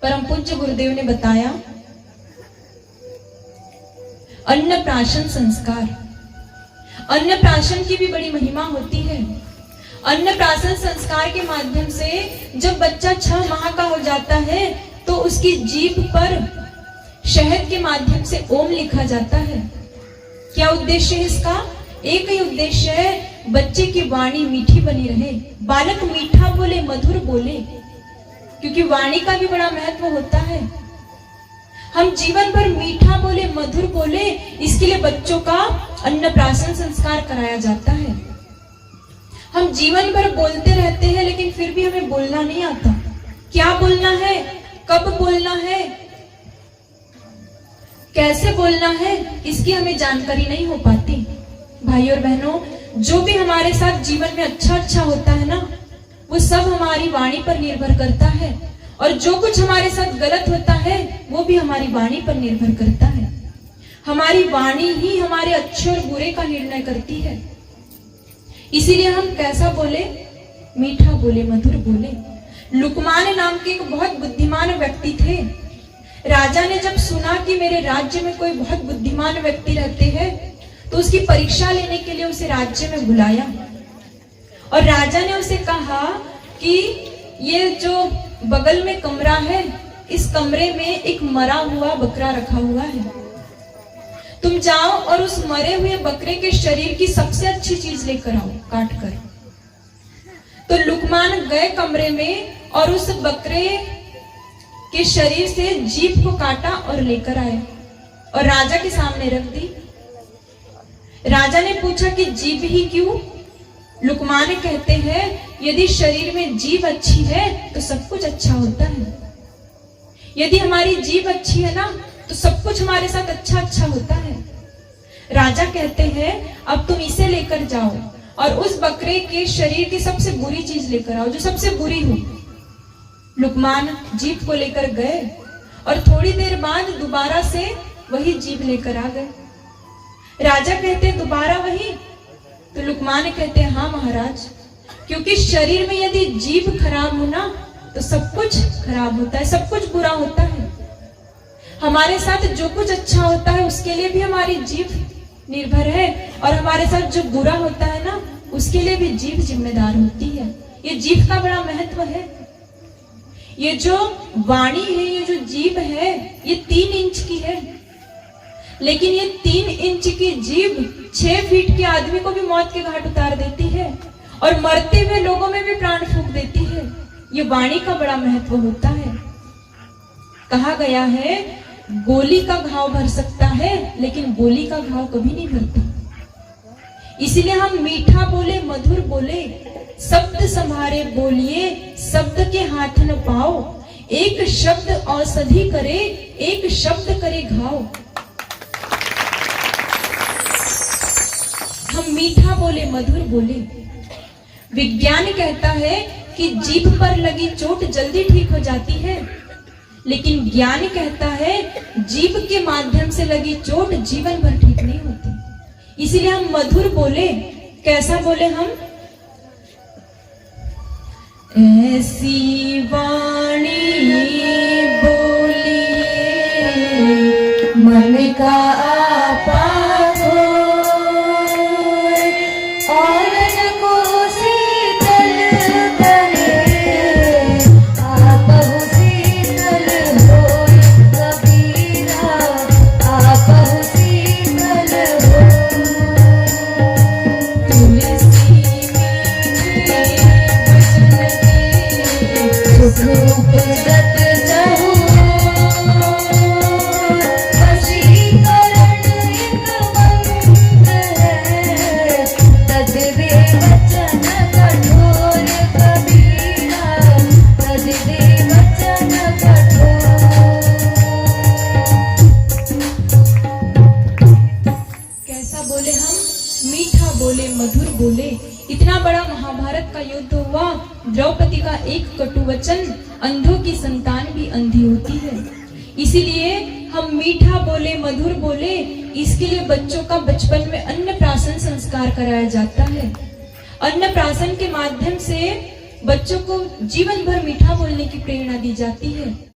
परम पूज्य गुरुदेव ने बताया अन्नप्राशन संस्कार। अन्नप्राशन की भी बड़ी महिमा होती है। अन्नप्राशन संस्कार के माध्यम से जब बच्चा 6 माह का हो जाता है तो उसकी जीभ पर शहद के माध्यम से ओम लिखा जाता है। क्या उद्देश्य है इसका? एक ही उद्देश्य है, बच्चे की वाणी मीठी बनी रहे, बालक मीठा बोले, मधुर बोले, क्योंकि वाणी का भी बड़ा महत्व होता है। हम जीवन भर मीठा बोले, मधुर बोले, इसके लिए बच्चों का अन्नप्राशन संस्कार कराया जाता है। हम जीवन भर बोलते रहते हैं लेकिन फिर भी हमें बोलना नहीं आता। क्या बोलना है, कब बोलना है, कैसे बोलना है, इसकी हमें जानकारी नहीं हो पाती। भाई और बहनों, जो भी हमारे साथ जीवन में अच्छा होता है ना, वो सब हमारी वाणी पर निर्भर करता है, और जो कुछ हमारे साथ गलत होता है वो भी हमारी वाणी पर निर्भर करता है। हमारी वाणी ही हमारे अच्छे और बुरे का निर्णय करती है। इसीलिए हम कैसा बोले, मीठा बोले, मधुर बोले। लुकमान नाम के एक बहुत बुद्धिमान व्यक्ति थे। राजा ने जब सुना कि मेरे राज्य में कोई बहुत बुद्धिमान व्यक्ति रहते हैं तो उसकी परीक्षा लेने के लिए उसे राज्य में बुलाया, और राजा ने उसे कहा कि ये जो बगल में कमरा है, इस कमरे में एक मरा हुआ बकरा रखा हुआ है, तुम जाओ और उस मरे हुए बकरे के शरीर की सबसे अच्छी चीज लेकर आओ काट कर। तो लुकमान गए कमरे में और उस बकरे के शरीर से जीभ को काटा और लेकर आए और राजा के सामने रख दी। राजा ने पूछा कि जीभ ही क्यों? लुकमान कहते हैं यदि शरीर में जीभ अच्छी है तो सब कुछ अच्छा होता है। यदि हमारी जीभ अच्छी है ना तो सब कुछ हमारे साथ अच्छा होता है। राजा कहते हैं अब तुम इसे लेकर जाओ और उस बकरे के शरीर की सबसे बुरी चीज लेकर आओ, जो सबसे बुरी हो। लुकमान जीभ को लेकर गए और थोड़ी देर बाद दोबारा से वही जीभ लेकर आ गए। राजा कहते हैं दोबारा वही? तो लुकमान कहते हैं हाँ महाराज, क्योंकि शरीर में यदि जीभ खराब हो ना तो सब कुछ खराब होता है, सब कुछ बुरा होता है। हमारे साथ जो कुछ अच्छा होता है उसके लिए भी हमारी जीभ निर्भर है, और हमारे साथ जो बुरा होता है ना उसके लिए भी जीभ जिम्मेदार होती है। ये जीभ का बड़ा महत्व है। ये जो वाणी है, ये जो जीभ है, ये 3 इंच की है, लेकिन ये 3 इंच की जीभ 6 फीट के आदमी को भी मौत के घाट उतार देती है और मरते हुए लोगों में भी प्राण फूंक देती है। ये वाणी का बड़ा महत्व होता है। कहा गया है गोली का घाव भर सकता है लेकिन गोली का घाव कभी नहीं भरता। इसीलिए हम मीठा बोले, मधुर बोले, शब्द संभारे बोलिए, शब्द के हाथ न पाओ, एक शब्द औषधि करे, एक शब्द करे घाव। हम मीठा बोले, मधुर बोले। विज्ञान कहता है कि जीभ पर लगी चोट जल्दी ठीक हो जाती है, लेकिन ज्ञान कहता है जीभ के माध्यम से लगी चोट जीवन भर ठीक नहीं होती। इसीलिए हम मधुर बोले। कैसा बोले हम? ऐसी वाणी बोलिए मन का आपा मधुर बोले। इतना बड़ा महाभारत का युद्ध हुआ, द्रौपदी का एक कटुवचन, अंधों की संतान भी अंधी होती है। इसीलिए हम मीठा बोले, मधुर बोले, इसके लिए बच्चों का बचपन में अन्नप्राशन संस्कार कराया जाता है। अन्नप्राशन के माध्यम से बच्चों को जीवन भर मीठा बोलने की प्रेरणा दी जाती है।